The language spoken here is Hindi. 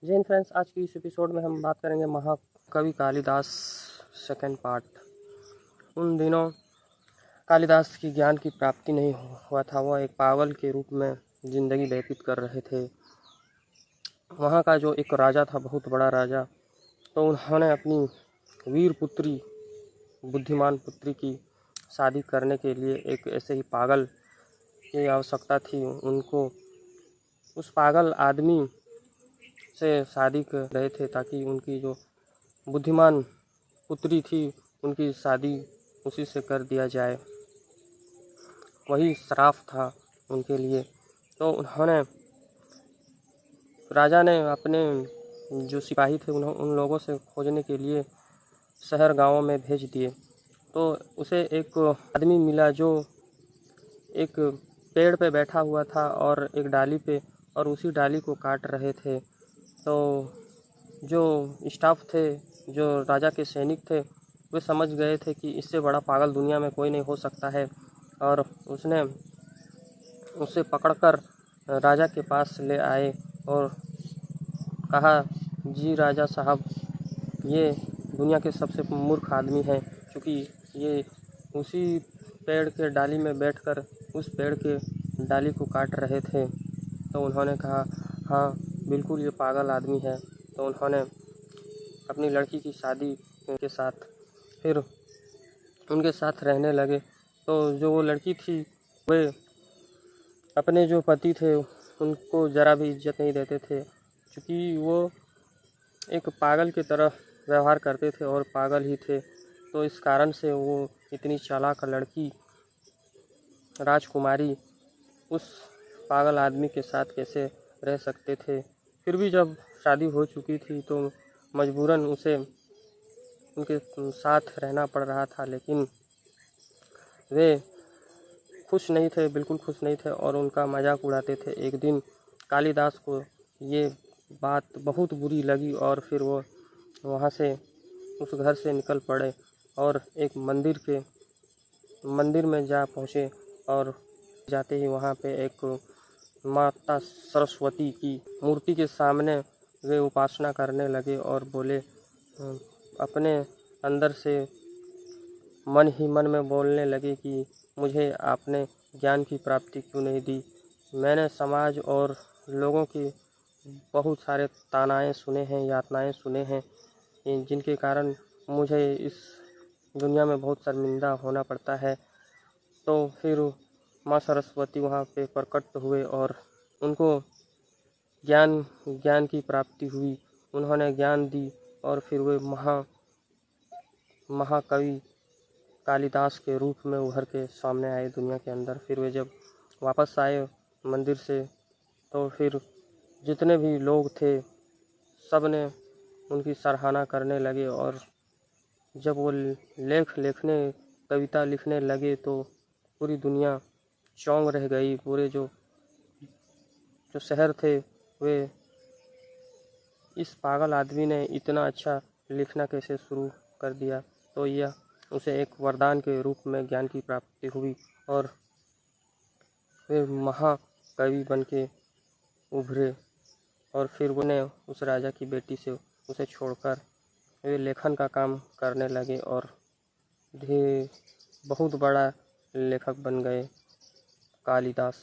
जय हिंद फ्रेंड्स, आज की इस एपिसोड में हम बात करेंगे महाकवि कालिदास सेकंड पार्ट। उन दिनों कालिदास की ज्ञान की प्राप्ति नहीं हुआ था। वह एक पागल के रूप में जिंदगी व्यतीत कर रहे थे। वहाँ का जो एक राजा था, बहुत बड़ा राजा, तो उन्होंने अपनी वीर पुत्री, बुद्धिमान पुत्री की शादी करने के लिए एक ऐसे ही पागल की आवश्यकता थी। उनको उस पागल आदमी से शादी कर रहे थे ताकि उनकी जो बुद्धिमान पुत्री थी उनकी शादी उसी से कर दिया जाए। वही श्राप था उनके लिए। तो उन्होंने राजा ने अपने जो सिपाही थे उन लोगों से खोजने के लिए शहर गांवों में भेज दिए। तो उसे एक आदमी मिला जो एक पेड़ पे बैठा हुआ था और एक डाली पे, और उसी डाली को काट रहे थे। तो जो स्टाफ थे, जो राजा के सैनिक थे, वे समझ गए थे कि इससे बड़ा पागल दुनिया में कोई नहीं हो सकता है, और उसने उसे पकड़कर राजा के पास ले आए और कहा, जी राजा साहब, ये दुनिया के सबसे मूर्ख आदमी हैं, क्योंकि ये उसी पेड़ के डाली में बैठकर उस पेड़ के डाली को काट रहे थे। तो उन्होंने कहा, हाँ बिल्कुल, ये पागल आदमी है। तो उन्होंने अपनी लड़की की शादी के साथ फिर उनके साथ रहने लगे। तो जो वो लड़की थी, वे अपने जो पति थे उनको ज़रा भी इज्जत नहीं देते थे, क्योंकि वो एक पागल की तरह व्यवहार करते थे और पागल ही थे। तो इस कारण से वो इतनी चालाक लड़की राजकुमारी उस पागल आदमी के साथ कैसे रह सकते थे। फिर भी जब शादी हो चुकी थी तो मजबूरन उसे उनके साथ रहना पड़ रहा था, लेकिन वे खुश नहीं थे, बिल्कुल खुश नहीं थे और उनका मजाक उड़ाते थे। एक दिन कालिदास को ये बात बहुत बुरी लगी और फिर वो वहाँ से उस घर से निकल पड़े और एक मंदिर में जा पहुँचे। और जाते ही वहाँ पे एक माता सरस्वती की मूर्ति के सामने वे उपासना करने लगे और बोले, अपने अंदर से मन ही मन में बोलने लगे कि मुझे आपने ज्ञान की प्राप्ति क्यों नहीं दी। मैंने समाज और लोगों की बहुत सारे तानाएं सुने हैं, यातनाएं सुने हैं, जिनके कारण मुझे इस दुनिया में बहुत शर्मिंदा होना पड़ता है। तो फिर माँ सरस्वती वहाँ पे प्रकट हुए और उनको ज्ञान की प्राप्ति हुई। उन्होंने ज्ञान दी और फिर वे महाकवि कालिदास के रूप में उभर के सामने आए दुनिया के अंदर। फिर वे जब वापस आए मंदिर से, तो फिर जितने भी लोग थे सब ने उनकी सराहना करने लगे, और जब वो कविता लिखने लगे तो पूरी दुनिया चौंक रह गई। पूरे जो शहर थे, वे इस पागल आदमी ने इतना अच्छा लिखना कैसे शुरू कर दिया। तो यह उसे एक वरदान के रूप में ज्ञान की प्राप्ति हुई और वे महाकवि बन के उभरे। और फिर उन्हें उस राजा की बेटी से उसे छोड़कर वे लेखन का काम करने लगे और बहुत बड़ा लेखक बन गए कालिदास।